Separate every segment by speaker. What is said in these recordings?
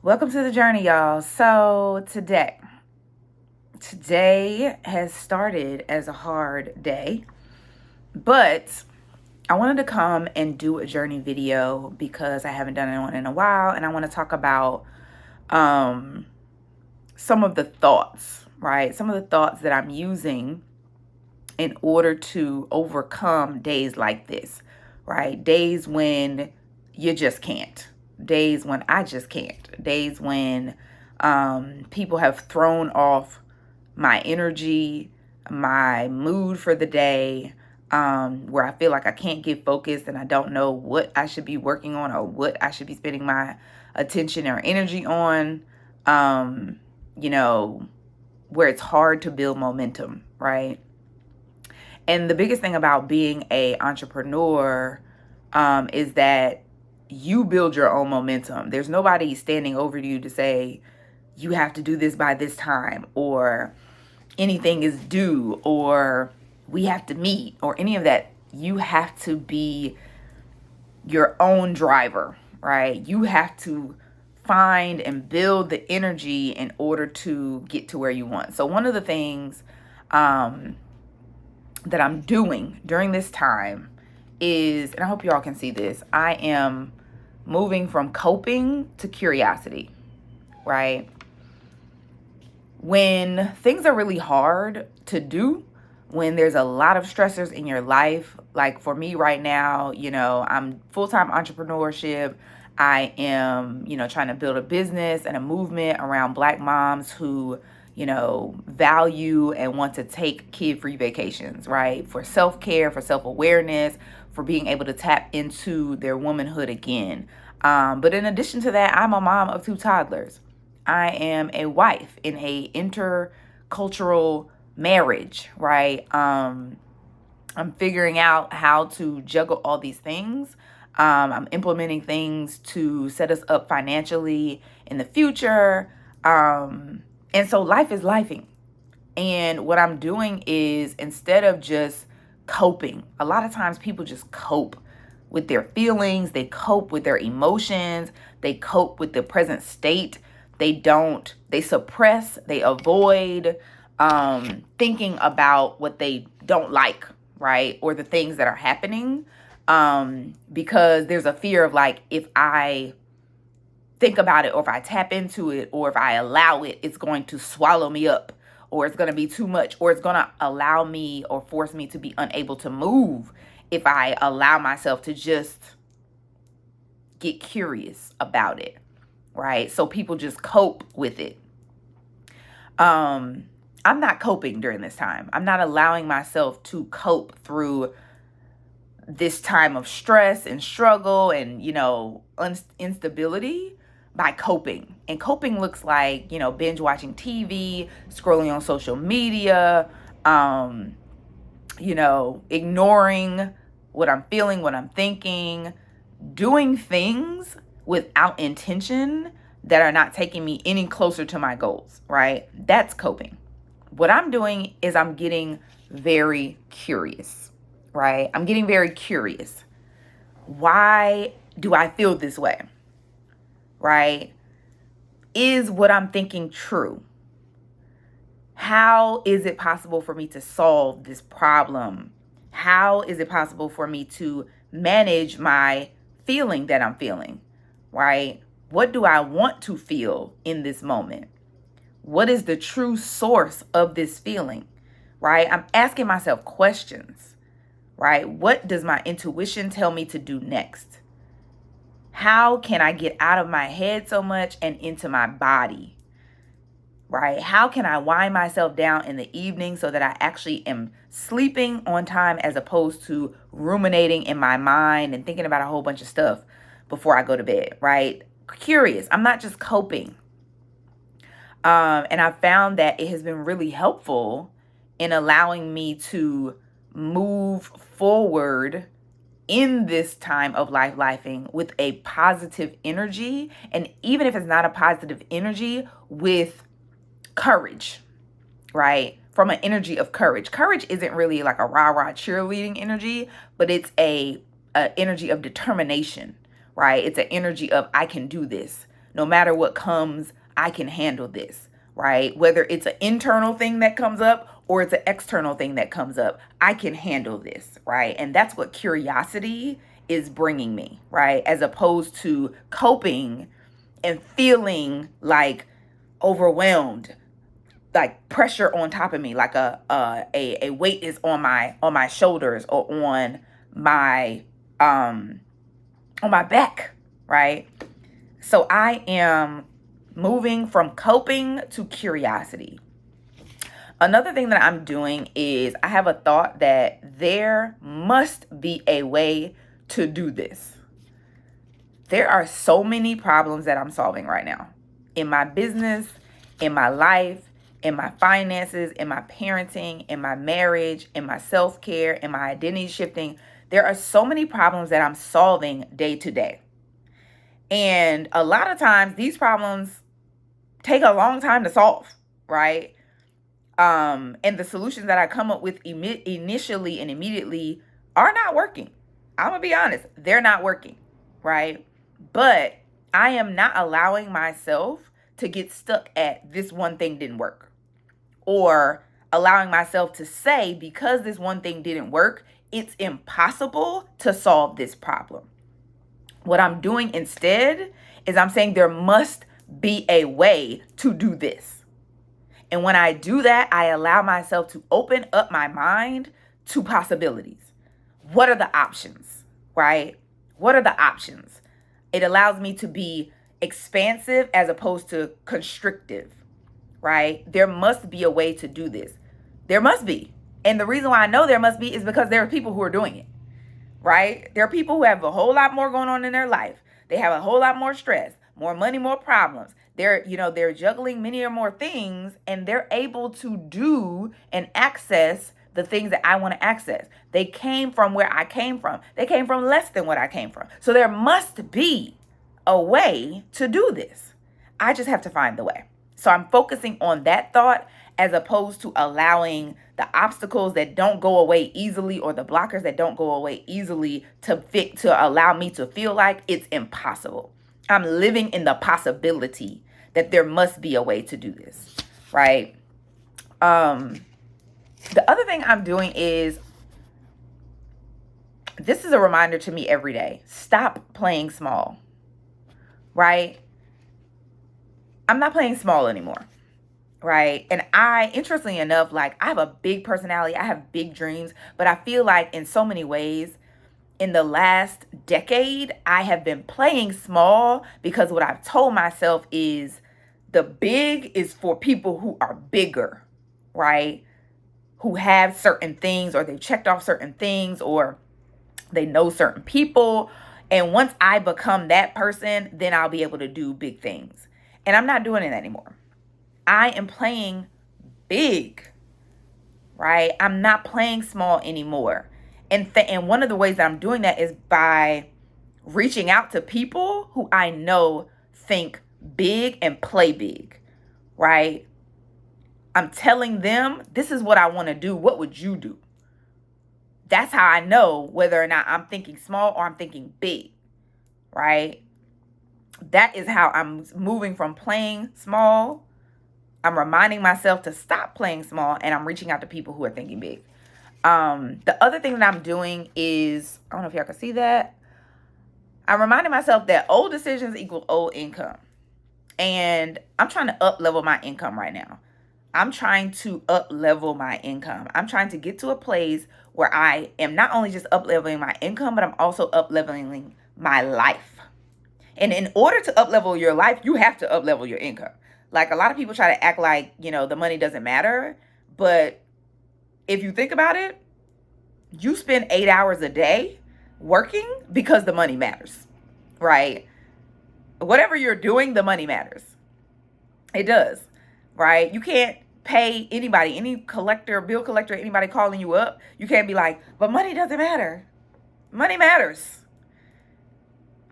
Speaker 1: Welcome to the journey, y'all. So today has started as a hard day, but I wanted to come and do a journey video because I haven't done one in a while, and I want to talk about some of the thoughts, right? Some of the thoughts that I'm using in order to overcome days like this, right? Days when you just can't. Days when I just can't. Days when people have thrown off my energy, my mood for the day, where I feel like I can't get focused and I don't know what I should be working on or what I should be spending my attention or energy on, where it's hard to build momentum, right? And the biggest thing about being an entrepreneur is that you build your own momentum. There's nobody standing over you to say, you have to do this by this time, or anything is due, or we have to meet, or any of that. You have to be your own driver, right? You have to find and build the energy in order to get to where you want. So one of the things that I'm doing during this time is, and I hope y'all can see this, I am moving from coping to curiosity, right? When things are really hard to do, when there's a lot of stressors in your life, like for me right now, I'm full-time entrepreneurship. I am, trying to build a business and a movement around Black moms who, value and want to take kid-free vacations, right? For self-care, for self-awareness, for being able to tap into their womanhood again. But in addition to that, I'm a mom of 2 toddlers. I am a wife in a intercultural marriage, right? I'm figuring out how to juggle all these things. I'm implementing things to set us up financially in the future. And so life is lifing. And what I'm doing is, instead of just coping, a lot of times people just cope with their feelings, they cope with their emotions, they cope with the present state. They suppress, they avoid thinking about what they don't like, right? Or the things that are happening, because there's a fear of, like, if I think about it, or if I tap into it, or if I allow it, it's going to swallow me up, or it's going to be too much, or it's going to allow me or force me to be unable to move if I allow myself to just get curious about it, right? So people just cope with it. I'm not coping during this time. I'm not allowing myself to cope through this time of stress and struggle and, instability by coping. And coping looks like, binge watching TV, scrolling on social media, ignoring what I'm feeling, what I'm thinking, doing things without intention that are not taking me any closer to my goals, right? That's coping. What I'm doing is I'm getting very curious, right? I'm getting very curious. Why do I feel this way, right? Is what I'm thinking true? How is it possible for me to solve this problem? How is it possible for me to manage my feeling that I'm feeling, right? What do I want to feel in this moment? What is the true source of this feeling, right? I'm asking myself questions, right? What does my intuition tell me to do next? How can I get out of my head so much and into my body, right? How can I wind myself down in the evening so that I actually am sleeping on time, as opposed to ruminating in my mind and thinking about a whole bunch of stuff before I go to bed, right? Curious. I'm not just coping. And I found that it has been really helpful in allowing me to move forward in this time of lifing with a positive energy. And even if it's not a positive energy, with courage, right? From an energy of courage. Courage isn't really like a rah-rah cheerleading energy, but it's a energy of determination, right? It's an energy of, I can do this. no matter what comes, I can handle this, right? Whether it's an internal thing that comes up or it's an external thing that comes up, I can handle this, right? And that's what curiosity is bringing me, right? As opposed to coping and feeling like overwhelmed, like pressure on top of me, like a weight is on my shoulders or um on my back, right? So I am moving from coping to curiosity. Another thing that I'm doing is I have a thought that there must be a way to do this. There are so many problems that I'm solving right now in my business, in my life, in my finances, in my parenting, in my marriage, in my self-care, in my identity shifting. There are so many problems that I'm solving day to day. And a lot of times these problems take a long time to solve, right? And the solutions that I come up with initially and immediately are not working. I'm gonna be honest, they're not working, right? But I am not allowing myself to get stuck at this one thing didn't work, or allowing myself to say, because this one thing didn't work, it's impossible to solve this problem. What I'm doing instead is I'm saying there must be a way to do this. And when I do that, I allow myself to open up my mind to possibilities. What are the options, right? What are the options? It allows me to be expansive as opposed to constrictive, right? There must be a way to do this. There must be. And the reason why I know there must be is because there are people who are doing it, right? There are people who have a whole lot more going on in their life. They have a whole lot more stress, more money, more problems. They're juggling many or more things, and they're able to do and access the things that I want to access. They came from where I came from. They came from less than what I came from. So there must be a way to do this. I just have to find the way. So I'm focusing on that thought as opposed to allowing the obstacles that don't go away easily or the blockers that don't go away easily to allow me to feel like it's impossible. I'm living in the possibility that there must be a way to do this, right? The other thing I'm doing is, this is a reminder to me every day. Stop playing small, right? I'm not playing small anymore, right? And interestingly enough, like, I have a big personality. I have big dreams, but I feel like in so many ways, in the last decade, I have been playing small because what I've told myself is the big is for people who are bigger, right? Who have certain things, or they've checked off certain things, or they know certain people. And once I become that person, then I'll be able to do big things. And I'm not doing it anymore. I am playing big, right? I'm not playing small anymore. And one of the ways that I'm doing that is by reaching out to people who I know think big and play big, right? I'm telling them, this is what I want to do. What would you do? That's how I know whether or not I'm thinking small or I'm thinking big, right? That is how I'm moving from playing small. I'm reminding myself to stop playing small, and I'm reaching out to people who are thinking big. The other thing that I'm doing is, I don't know if y'all can see that, I'm reminding myself that old decisions equal old income. And I'm trying to up level my income right now. I'm trying to up level my income. I'm trying to get to a place where I am not only just up leveling my income, but I'm also up leveling my life. And in order to up level your life, you have to up level your income. Like, a lot of people try to act like, the money doesn't matter. But if you think about it, you spend 8 hours a day working because the money matters, right? Whatever you're doing, the money matters. It does, right? You can't pay anybody, any collector, bill collector, anybody calling you up. You can't be like, but money doesn't matter. Money matters.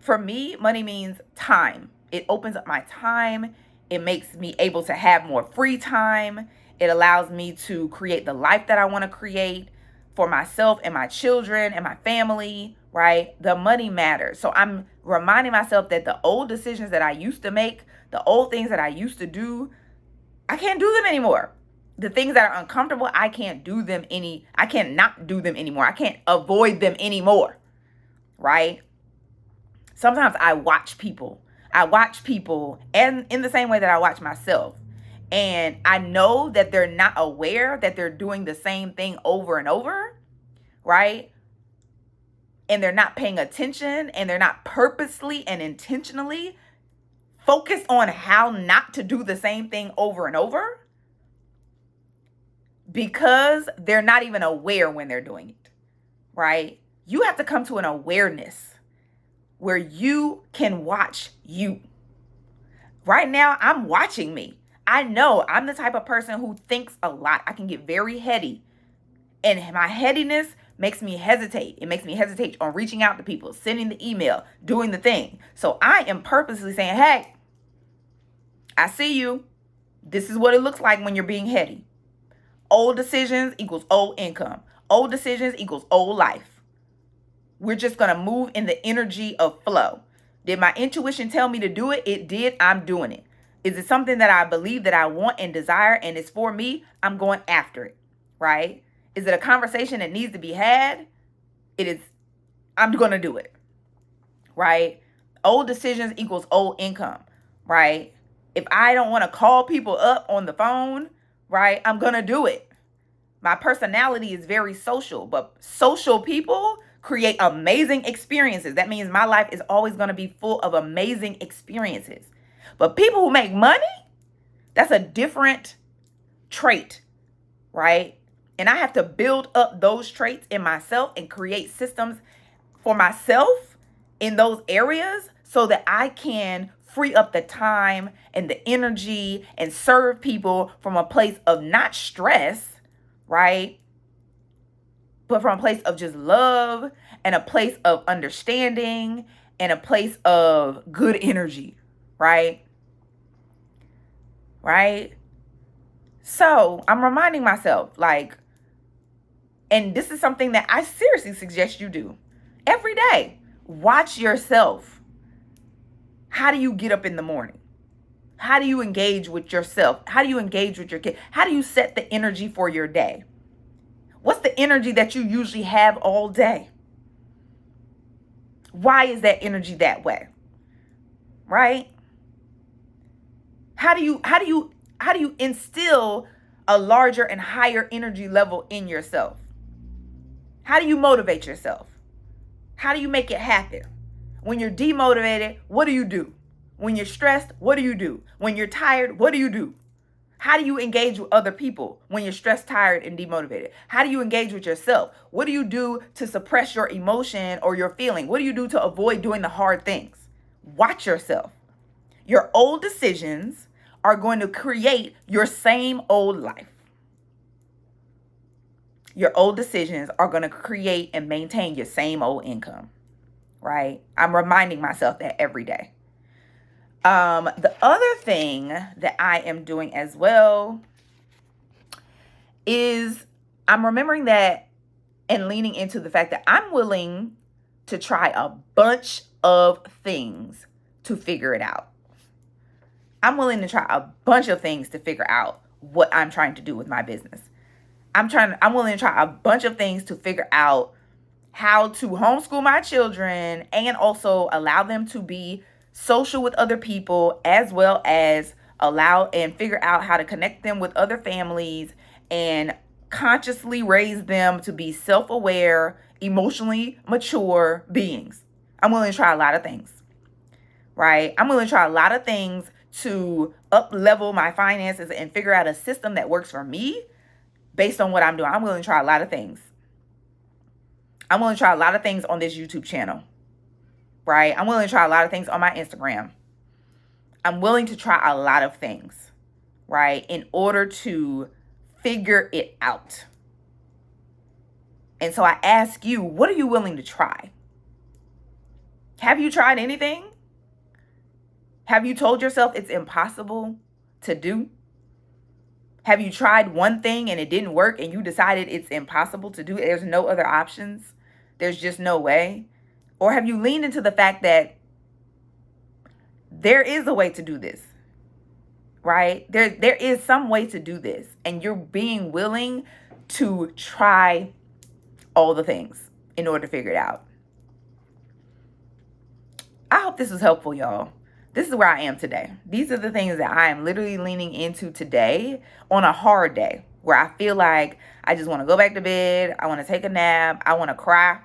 Speaker 1: For me, money means time. It opens up my time. It makes me able to have more free time. It allows me to create the life that I want to create for myself and my children and my family, right? The money matters. So I'm reminding myself that the old decisions that I used to make, the old things that I used to do, I can't do them anymore. The things that are uncomfortable, I can't not do them anymore. I can't avoid them anymore, right? Sometimes I watch people. And in the same way that I watch myself. And I know that they're not aware that they're doing the same thing over and over, right? And they're not paying attention, and they're not purposely and intentionally focused on how not to do the same thing over and over, because they're not even aware when they're doing it, right? You have to come to an awareness where you can watch you. Right now, I'm watching me. I know I'm the type of person who thinks a lot. I can get very heady, and my headiness makes me hesitate. It makes me hesitate on reaching out to people, sending the email, doing the thing. So I am purposely saying, hey, I see you. This is what it looks like when you're being heady. Old decisions equals old income. Old decisions equals old life. We're just going to move in the energy of flow. Did my intuition tell me to do it? It did. I'm doing it. Is it something that I believe that I want and desire and it's for me? I'm going after it, right? Is it a conversation that needs to be had? It is. I'm going to do it, right? Old decisions equals old income, right? If I don't want to call people up on the phone, right, I'm going to do it. My personality is very social, but social people create amazing experiences. That means my life is always going to be full of amazing experiences. But people who make money, that's a different trait, right? And I have to build up those traits in myself and create systems for myself in those areas so that I can free up the time and the energy and serve people from a place of not stress, right? But from a place of just love and a place of understanding and a place of good energy, right? Right? So I'm reminding myself, like, and this is something that I seriously suggest you do every day. Watch yourself. How do you get up in the morning? How do you engage with yourself? How do you engage with your kid? How do you set the energy for your day? What's the energy that you usually have all day? Why is that energy that way? Right? How do you instill a larger and higher energy level in yourself? How do you motivate yourself? How do you make it happen? When you're demotivated, what do you do? When you're stressed, what do you do? When you're tired, what do you do? How do you engage with other people when you're stressed, tired, and demotivated? How do you engage with yourself? What do you do to suppress your emotion or your feeling? What do you do to avoid doing the hard things? Watch yourself. Your old decisions are going to create your same old life. Your old decisions are going to create and maintain your same old income, right? I'm reminding myself that every day. The other thing that I am doing as well is I'm remembering that and leaning into the fact that I'm willing to try a bunch of things to figure it out. I'm willing to try a bunch of things to figure out what I'm trying to do with my business. I'm willing to try a bunch of things to figure out how to homeschool my children and also allow them to be social with other people, as well as allow and figure out how to connect them with other families and consciously raise them to be self-aware, emotionally mature beings. I'm willing to try a lot of things, right? I'm willing to try a lot of things to up-level my finances and figure out a system that works for me based on what I'm doing. I'm willing to try a lot of things. I'm willing to try a lot of things on this YouTube channel, right? I'm willing to try a lot of things on my Instagram. I'm willing to try a lot of things, right? In order to figure it out. And so I ask you, what are you willing to try? Have you tried anything? Have you told yourself it's impossible to do? Have you tried one thing and it didn't work and you decided it's impossible to do? There's no other options. There's just no way. Or have you leaned into the fact that there is a way to do this, right? There is some way to do this, and you're being willing to try all the things in order to figure it out. I hope this was helpful, y'all. This is where I am today. These are the things that I am literally leaning into today on a hard day where I feel like I just want to go back to bed. I want to take a nap. I want to cry.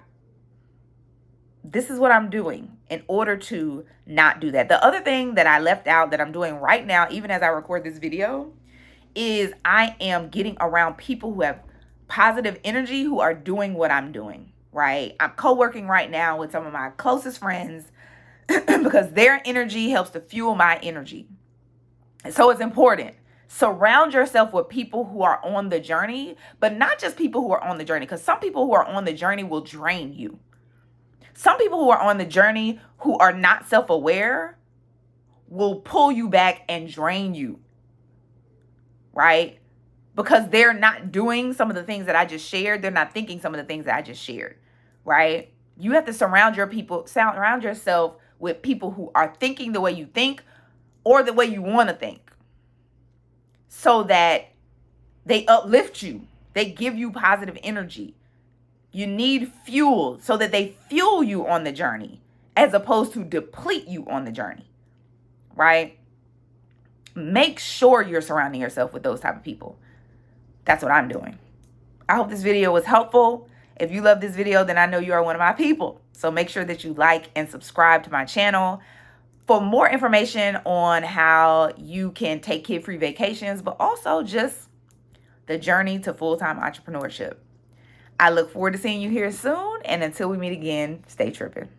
Speaker 1: This is what I'm doing in order to not do that. The other thing that I left out that I'm doing right now, even as I record this video, is I am getting around people who have positive energy, who are doing what I'm doing, right? I'm co-working right now with some of my closest friends because their energy helps to fuel my energy. So it's important. Surround yourself with people who are on the journey, but not just people who are on the journey, because some people who are on the journey will drain you. Some people who are on the journey who are not self-aware will pull you back and drain you, right? Because they're not doing some of the things that I just shared. They're not thinking some of the things that I just shared, right? You have to surround yourself with people who are thinking the way you think or the way you want to think, so that they uplift you. They give you positive energy. You need fuel so that they fuel you on the journey as opposed to deplete you on the journey, right? Make sure you're surrounding yourself with those type of people. That's what I'm doing. I hope this video was helpful. If you love this video, then I know you are one of my people. So make sure that you like and subscribe to my channel for more information on how you can take kid-free vacations, but also just the journey to full-time entrepreneurship. I look forward to seeing you here soon. And until we meet again, stay tripping.